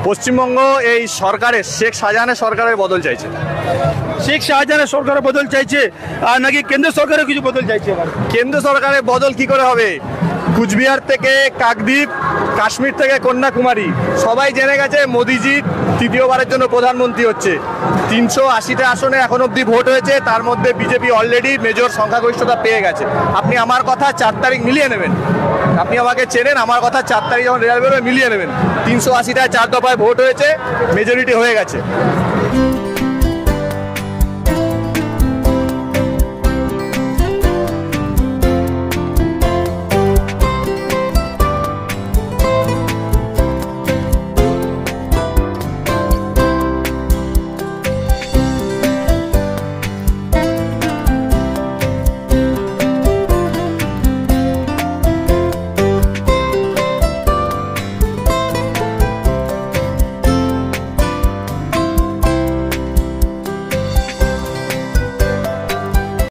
পশ্চিমবঙ্গ এই সরকারের শেখ শাহজাহানের সরকারের বদল চাইছে। শেখ শাহজাহানের সরকারের বদল চাইছে আর নাকি কেন্দ্র সরকারের কিছু বদল চাইছে? কেন্দ্র সরকারের বদল কি করে হবে? কুচবিহার থেকে কাকদ্বীপ, কাশ্মীর থেকে কন্যাকুমারী সবাই জেনে গেছে মোদিজি তৃতীয়বারের জন্য প্রধানমন্ত্রী হচ্ছে। 380টা আসনে এখন অবধি ভোট হয়েছে, তার মধ্যে বিজেপি অলরেডি মেজর সংখ্যাগরিষ্ঠতা পেয়ে গেছে। আপনি আমার কথা 4 তারিখ মিলিয়ে নেবেন, আপনি আমাকে চেনেন, আমার কথা 4 তারিখ যখন রেজাল্ট বেরোবে মিলিয়ে নেবেন। 380টায় 4 দফায় ভোট হয়েছে, মেজরিটি হয়ে গেছে।